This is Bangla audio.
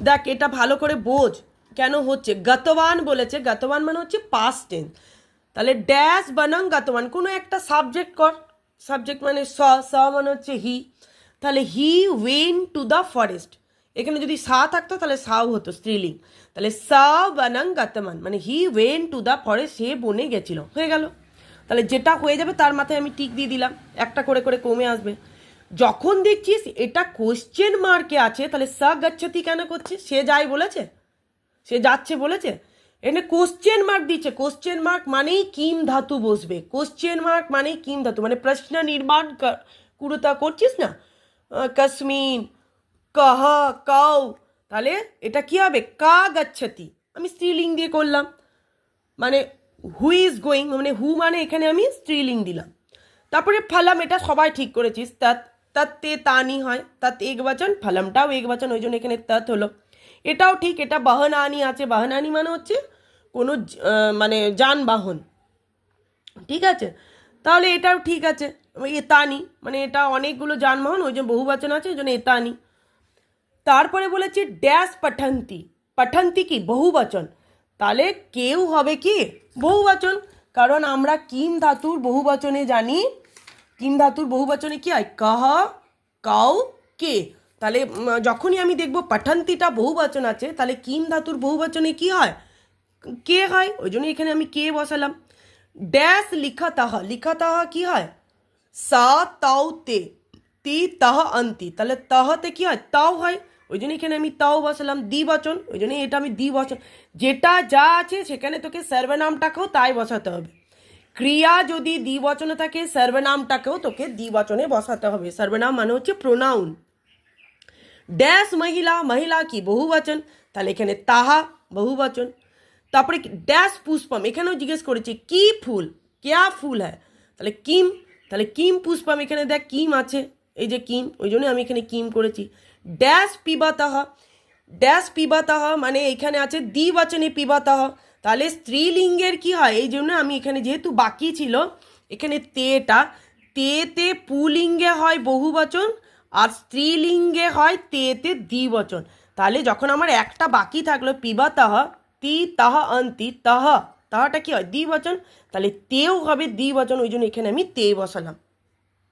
দেখ এটা ভালো করে বোঝ কেন হচ্ছে। গতবান বলেছে, গতবান মানে হচ্ছে পাস্ট টেন্স। তাহলে ড্যাশ বানাং গতবান, কোনো একটা সাবজেক্ট কর। সাবজেক্ট মানে স মানে হচ্ছে হি। তাহলে হি ওয়েন টু দ্য ফরেস্ট, এখানে যদি সা থাকতো তাহলে সাও হতো স্ত্রীলিং। তাহলে সা বানাং গতমান মানে he went to the forest, সে বনে গেছিল, হয়ে গেল। তাহলে যেটা হয়ে যাবে তার মাথায় আমি টিক দিয়ে দিলাম, একটা করে করে কমে আসবে। যখন দেখছিস এটা কোশ্চেন মার্কে আছে, তাহলে সা গচ্ছতি কেন করছে? সে যাই বলেছে? সে যাচ্ছে বলেছে? এখানে কোশ্চেন মার্ক দিচ্ছে। কোশ্চেন মার্ক মানেই কিম ধাতু বসবে। কোশ্চেন মার্ক মানেই কিম ধাতু, মানে প্রশ্ন নির্মাণ কুরুতা করছিস না, কসমিন, কহ, কাউ, তাহলে এটা কি হবে? কা গচ্ছতি, আমি স্ত্রীলিঙ্গ দিয়ে করলাম, মানে হু ইজ গোয়িং, মানে হু মানে এখানে আমি স্ত্রীলিঙ্গ দিলাম। তারপরে ফলম, এটা সবাই ঠিক করেছিস, তৎ, তৎতে তানি হয়, তৎ এক বচন, ফলমটাও এক বচন, ওই জন্য এখানে তৎ হলো। এটাও ঠিক, এটা বাহনানি আছে, বাহনানি মানে হচ্ছে কোনো মানে যানবাহন, ঠিক আছে। তাহলে এটাও ঠিক আছে, এতানি মানে এটা অনেকগুলো যানবাহন, ওই জন্য বহুবচন আছে, ওই জন্য এতানি। তারপরে বলেছে ড্যাশ পঠন্তি, পঠন্তি কি বহুবচন, তাহলে কেউ হবে কি বহুবচন, কারণ আমরা কিম ধাতুর বহুবচনে জানি, কিম ধাতুর বহুবচনে কি হয়? কহ, কাউ, কে। তাহলে যখনই আমি দেখব পঠন্তিটা বহুবচন আছে, তাহলে কিম ধাতুর বহুবচনে কি হয়? কে হয়, ওই জন্য এখানে আমি কে বসালাম। ড্যাশ লিখাতাহ, লিখাতাহ কি হয়? সা তাও তে, তি তাহ অন্তি, তাহলে তাহতে কি হয়? তাও হয়, ওই জন্য এখানে আমি তাও বসালাম। দ্বিবচন, ওই জন্য এটা আমি দ্বিবচন। যেটা যা আছে সেখানে তোকে সর্বনামটাকেও তাই বসাতে হবে। ক্রিয়া যদি দ্বিবচনে থাকে, সর্বনামটাকেও তোকে দ্বিবচনে বসাতে হবে। সর্বনাম মানে হচ্ছে প্রোনাউন। ড্যাশ মহিলা, মহিলা কি বহুবচন, তাহলে এখানে তাহা বহুবচন। তারপরে ড্যাশ পুষ্পম, এখানেও জিজ্ঞেস করেছে কি ফুল, কেয়া ফুল হ্যাঁ, তাহলে কিম, তাহলে কিম পুষ্পম, এখানে দেখ কিম আছে, এই যে কিম, ওই জন্য আমি এখানে কিম করেছি। ড্যাশ পিবাতাহ, ড্যাশ পিবাতাহ মানে এখানে আছে দ্বিবচনে পিবাতাহ, তাহলে স্ত্রীলিঙ্গের কি হয়? এই জন্য আমি এখানে যেহেতু বাকি ছিল, এখানে তেটা, তেতে পুলিঙ্গে হয় বহুবচন, আর স্ত্রীলিঙ্গে হয় তেতে দ্বিবচন। তাহলে যখন আমার একটা বাকি থাকলো পিবাতাহ, তি তাহ অন্তি, তাহা, তাহাটা কি হয়? দ্বিবচন, তাহলে তেও হবে দ্বিবচন, ওই জন্য এখানে আমি তে বসালাম।